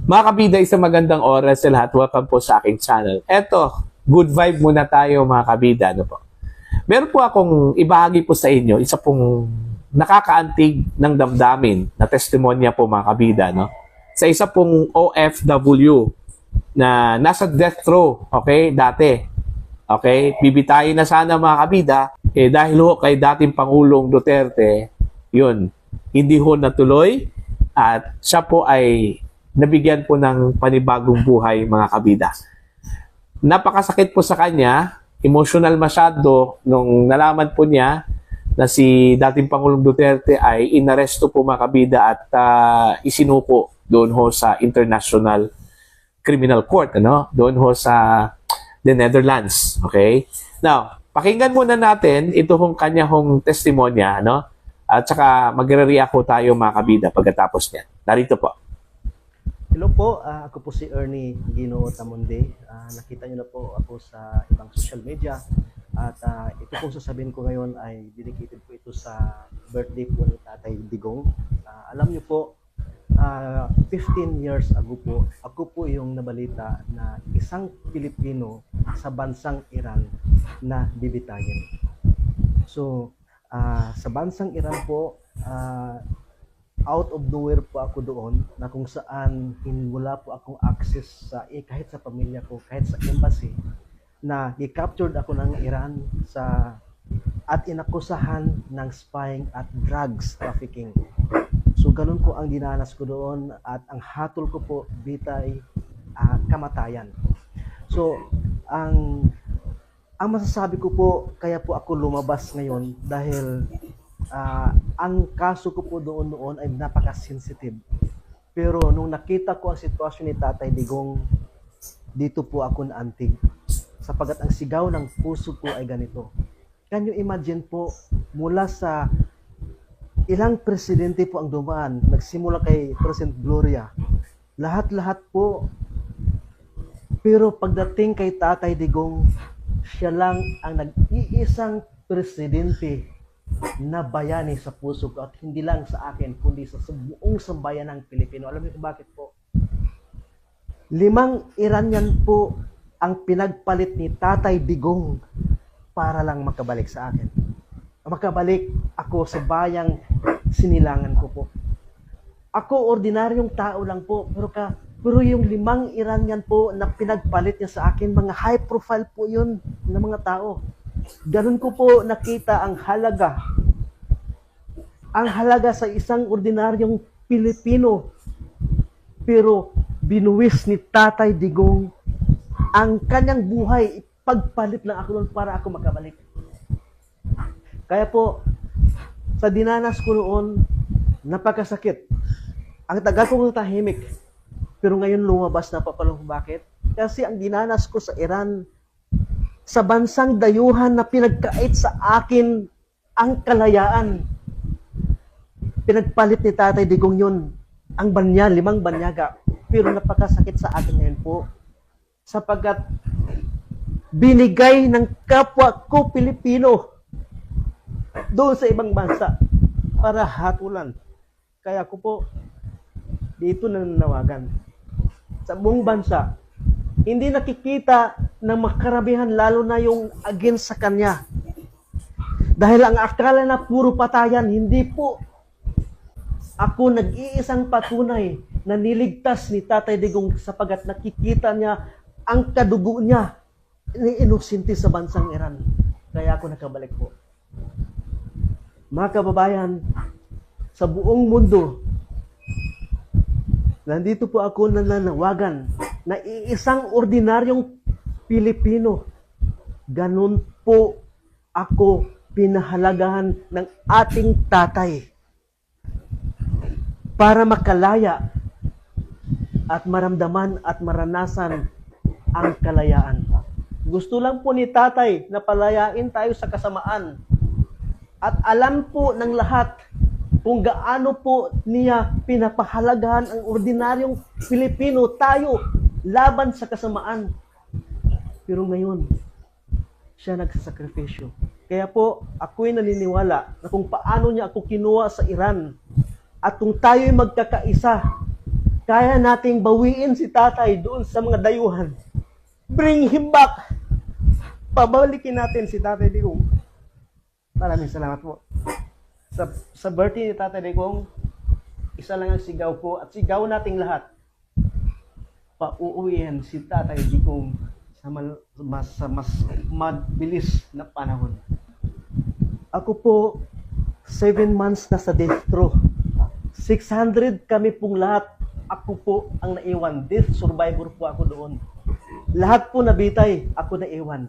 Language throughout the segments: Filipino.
Mga kabida, isang magandang oras sa lahat. Welcome po sa aking channel. Eto, good vibe muna tayo mga kabida. Ano po? Meron po akong ibahagi po sa inyo, isa pong nakakaantig ng damdamin na testimonya po mga kabida. No? Sa isa pong OFW na nasa death row, okay, dati. Okay, bibitayin na sana mga kabida, dahil ho kay dating Pangulong Duterte, yun, hindi ho natuloy at siya po ay nabigyan po ng panibagong buhay mga kabida. Napakasakit po sa kanya, emotional masyado nung nalaman po niya na si dating Pangulong Duterte ay inaresto po mga kabida at isinuko doon ho sa International Criminal Court, ano? Doon ho sa the Netherlands, okay? Now, pakinggan muna natin ito hong kanya hong testimonya, no? At saka magre-react po tayo mga kabida pagkatapos niyan. Narito po. Hello po, ako po si Ernie Gino Tamonde. Nakita niyo na po ako sa ibang social media. At ito pong sasabihin ko ngayon ay dedicated po ito sa birthday po ni Tatay Digong. Alam niyo po, 15 years ago po, ako po yung nabalita na isang Pilipino sa bansang Iran na bibitayin. So, sa bansang Iran po, out of nowhere po ako doon na kung saan wala po akong access sa kahit sa pamilya ko, kahit sa embassy, na i-captured ako ng Iran at inakusahan ng spying at drugs trafficking. So ganun po ang dinanas ko doon at ang hatol ko po bitay kamatayan. So ang masasabi ko po, kaya po ako lumabas ngayon dahil ang kaso ko po noon ay napaka-sensitive. Pero nung nakita ko ang sitwasyon ni Tatay Digong, dito po ako naantig. Sapagat ang sigaw ng puso ko ay ganito. Can you imagine po, mula sa ilang presidente po ang dumaan, nagsimula kay President Gloria, lahat-lahat po. Pero pagdating kay Tatay Digong, siya lang ang nag-iisang presidente na bayani sa puso ko at hindi lang sa akin kundi sa buong sambayan ng Pilipino. Alam niyo kung bakit po? 5 Iranian po ang pinagpalit ni Tatay Digong para lang makabalik sa akin. Makabalik ako sa bayang sinilangan ko po. Ako ordinaryong tao lang po, pero yung 5 Iranian po na pinagpalit niya sa akin, mga high profile po yun na mga tao. Ganun ko po nakita ang halaga. Ang halaga sa isang ordinaryong Pilipino. Pero binuwis ni Tatay Digong ang kanyang buhay. Pagpalit lang ako noon para ako makabalik. Kaya po, sa dinanas ko noon, napakasakit. Ang tagal kong tahimik. Pero ngayon lumabas na papalong. Bakit? Kasi ang dinanas ko sa Iran, sa bansang dayuhan na pinagkait sa akin ang kalayaan. Pinagpalit ni Tatay Digong yun. Ang 5 banyaga. Pero napakasakit sa akin ngayon po. Sapagkat binigay ng kapwa ko Pilipino doon sa ibang bansa para hatulan. Kaya ko po dito nananawagan sa buong bansa. Hindi nakikita ng makaramihan, lalo na yung against sa kanya. Dahil ang akala na puro patayan, hindi po. Ako nag-iisang patunay na niligtas ni Tatay Digong sapagat nakikita niya ang kadugo niya ni inosente sa bansang Iran. Kaya ako nakabalik po. Mga kababayan, sa buong mundo, nandito po ako nananawagan na iisang ordinaryong Pilipino. Ganun po ako pinahalagahan ng ating tatay para makalaya at maramdaman at maranasan ang kalayaan. Gusto lang po ni Tatay na palayain tayo sa kasamaan. At alam po ng lahat kung gaano po niya pinapahalagahan ang ordinaryong Pilipino, tayo, laban sa kasamaan. Pero ngayon, siya nagsasakripisyo. Kaya po, ako'y naniniwala na kung paano niya ako kinuha sa Iran at kung tayo'y magkakaisa, kaya nating bawiin si tatay doon sa mga dayuhan. Bring him back. Pabalikin natin si Tatay Digong. Maraming salamat po. Sa birthday ni Tatay Digong, isa lang ang sigaw ko at sigaw nating lahat. Pauuwiin si Tatay Digong sa mas mabilis na panahon. Ako po, 7 months na sa death row. 600 kami pong lahat. Ako po ang naiwan. Death survivor po ako doon. Lahat po nabitay, ako naiwan.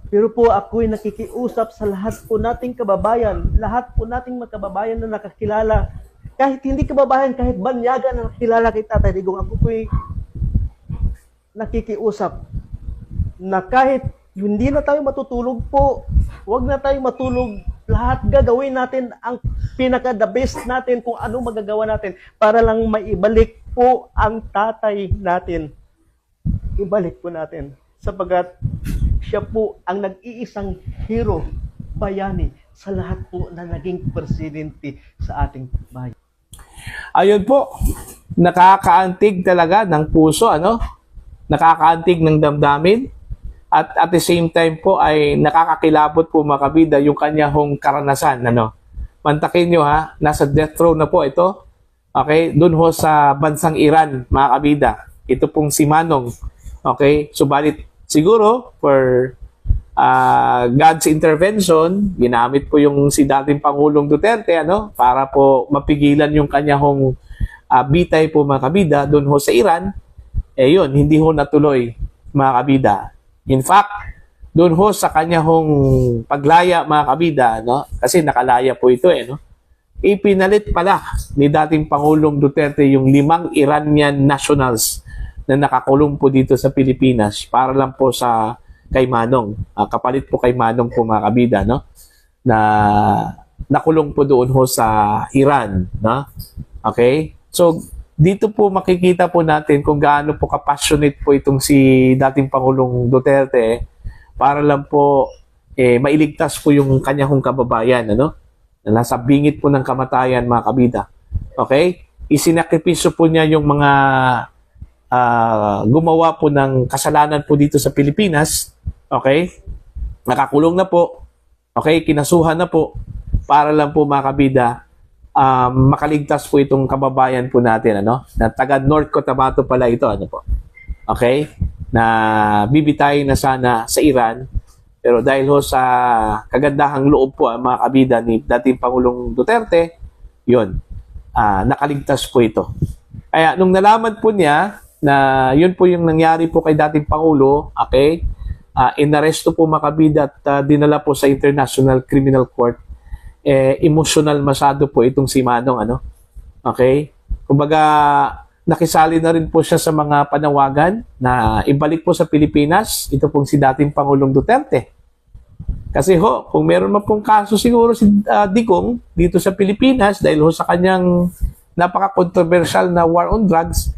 Pero po ako'y nakikiusap sa lahat po nating kababayan, lahat po nating magkababayan na nakakilala. Kahit hindi kababayan, kahit banyaga na nakakilala kay Tatay Digong, ako po'y nakikiusap na kahit hindi na tayo matutulog po, huwag na tayo matulog. Lahat gagawin natin ang pinaka-the best natin kung ano magagawa natin para lang maibalik po ang tatay natin. Ibalik po natin sapagat siya po ang nag-iisang hero bayani sa lahat po na naging presidente sa ating bayan. Ayun po, nakakaantig talaga ng puso, ano? Nakakaantig ng damdamin. At at the same time po ay nakakakilabot po mga kabida yung kanya hong karanasan, ano? Mantakin nyo ha, nasa death row na po ito. Okay, doon ho sa bansang Iran, mga kabida. Ito pong si Manong. Okay, subalit siguro for God's intervention, ginamit po yung si dating Pangulong Duterte, ano, para po mapigilan yung kanya hong bitay po mga kabida doon ho sa Iran. Eh yun, hindi ho natuloy mga kabida. In fact, doon ho sa kanya hong paglaya mga kabida, no, kasi nakalaya po ito no, ipinalit pala ni dating Pangulong Duterte yung 5 Iranian nationals na nakakulong po dito sa Pilipinas para lang po sa kay Manong. Kapalit po kay Manong po mga kabida, no? Na nakulong po doon ho sa Iran, no? Okay? So, dito po makikita po natin kung gaano po kapassionate po itong si dating Pangulong Duterte para lang po mailigtas po yung kanyang kababayan, ano? Na nasa bingit po ng kamatayan mga kabida. Okay? Isinakripisyo po niya yung mga gumawa po ng kasalanan po dito sa Pilipinas, okay? Nakakulong na po, okay? Kinasuhan na po para lang po mga kabida makaligtas po itong kababayan po natin, ano? Na taga North Cotabato pala ito, ano po? Okay? Na bibitayin na sana sa Iran, pero dahil ho sa kagandahang loob po mga kabida ni dating Pangulong Duterte, yun, nakaligtas po ito. Kaya nung nalaman po niya na yun po yung nangyari po kay dating Pangulo, okay? Inaresto po mga kabida at dinala po sa International Criminal Court. Emotional masyado po itong si Manong, ano? Okay? Kumbaga, nakisali na rin po siya sa mga panawagan na ibalik po sa Pilipinas ito pong si dating Pangulong Duterte. Kasi ho, kung meron man pong kaso siguro si Digong dito sa Pilipinas dahil ho sa kanyang napaka-controversial na war on drugs,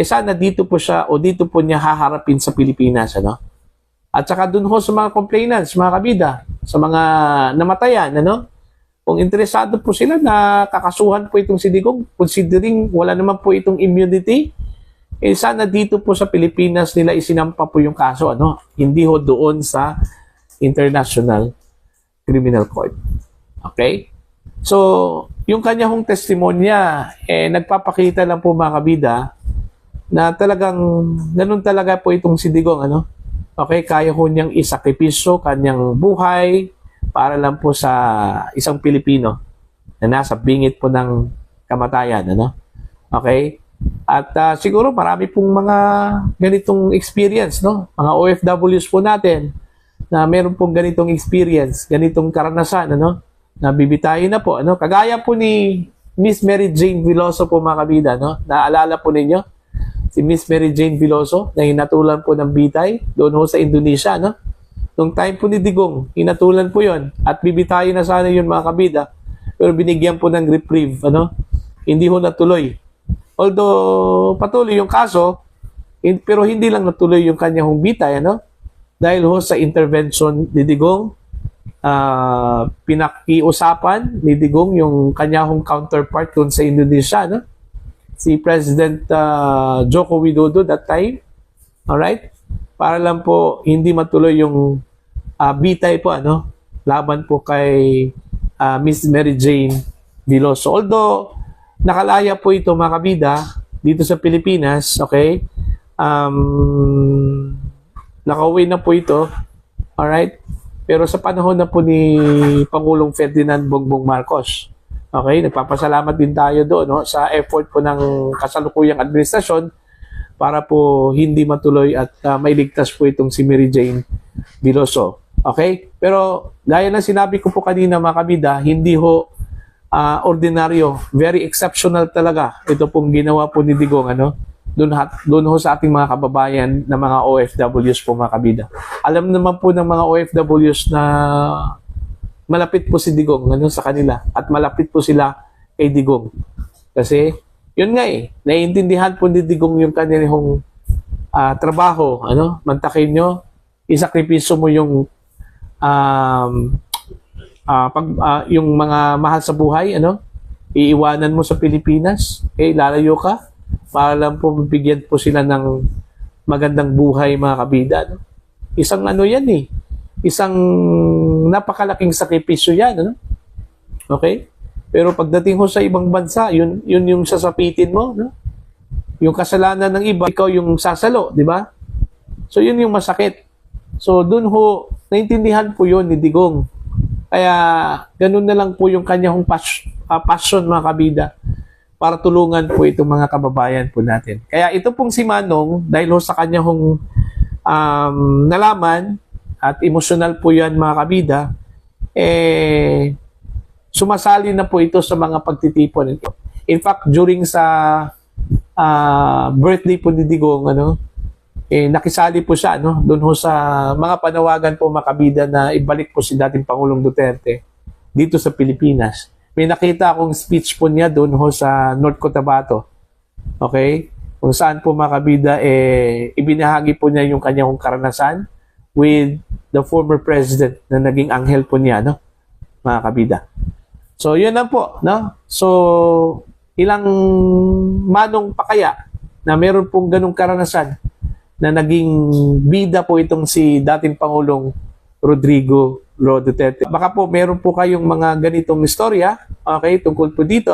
sana dito po siya o dito po niya haharapin sa Pilipinas, ano? At saka dun ho sa mga complainants, mga kabida, sa mga namatayan, ano? Kung interesado po sila na kakasuhan po itong si Digong, considering wala naman po itong immunity, sana dito po sa Pilipinas nila isinampa po yung kaso, ano? Hindi ho doon sa International Criminal Court. Okay? So, yung kanya hong testimonya, nagpapakita lang po mga kabida, na talagang ganun talaga po itong si Digong, ano? Okay, kaya ho niyang isakripisyo kanyang buhay para lang po sa isang Pilipino na nasa bingit po ng kamatayan, ano? Okay? At siguro marami pong mga ganitong experience, no? Mga OFWs po natin na meron pong ganitong experience, ganitong karanasan, ano? Na bibitayin na po, ano? Kagaya po ni Miss Mary Jane Veloso po mga kabida, no? Naalala po ninyo? Si Miss Mary Jane Veloso na hinatulan po ng bitay doon ho sa Indonesia, no? Nung time po ni Digong, hinatulan po yon at bibitayin na sana yun mga kabida, pero binigyan po ng reprieve, ano? Hindi ho natuloy. Although patuloy yung kaso, pero hindi lang natuloy yung kanyang bitay, ano? Dahil ho sa intervention ni Digong, pinakiusapan ni Digong yung kanyang counterpart doon sa Indonesia, no? si President Joko Widodo that time. Alright? Para lang po hindi matuloy yung bitay po, laban po kay Miss Mary Jane Veloso. Although, nakalaya po ito mga kabida dito sa Pilipinas, okay? Nakauwi na po ito. Alright? Pero sa panahon na po ni Pangulong Ferdinand Bongbong Marcos, okay, nagpapasalamat din tayo doon sa effort po ng kasalukuyang administrasyon para po hindi matuloy at mailigtas po itong si Mary Jane Veloso. Okay? Pero gaya ng sinabi ko po kanina mga kabida, hindi ho ordinaryo, very exceptional talaga ito pong ginawa po ni Digong, doon ho sa ating mga kababayan na mga OFWs po mga kabida. Alam naman po ng mga OFWs na malapit po si Digong sa kanila at malapit po sila kay Digong. Kasi yun nga naiintindihan po ni Digong yung kanilang trabaho, mantakin nyo, isakripisyo mo yung yung mga mahal sa buhay, iiwanan mo sa Pilipinas, lalayo ka, para lang po bigyan po sila ng magandang buhay mga kabida. Isang yan isang napakalaking sakripisyo yan. Okay? Pero pagdating ho sa ibang bansa, yun yung sasapitin mo. Yung kasalanan ng iba, ikaw yung sasalo, di ba? So yun yung masakit. So dun ho, naintindihan po yun ni Digong. Kaya ganun na lang po yung kanyang passion mga kabida para tulungan po itong mga kababayan po natin. Kaya ito pong si Manong, dahil ho sa kanyang nalaman at emosyonal po yan mga kabida, sumasali na po ito sa mga pagtitipon nito. In fact, during sa birthday po ni Digong, nakisali po siya doon ho sa mga panawagan po mga kabida na ibalik po si dating Pangulong Duterte dito sa Pilipinas. May nakita akong speech po niya doon ho sa North Cotabato. Okay? Kung saan po mga kabida, ibinahagi po niya yung kanyang karanasan with the former president na naging anghel po niya, mga kabida. So, yun lang po, So, ilang manong pa kaya na meron pong ganong karanasan na naging bida po itong si dating Pangulong Rodrigo Duterte. Baka po meron po kayong mga ganitong istorya, okay, tungkol po dito,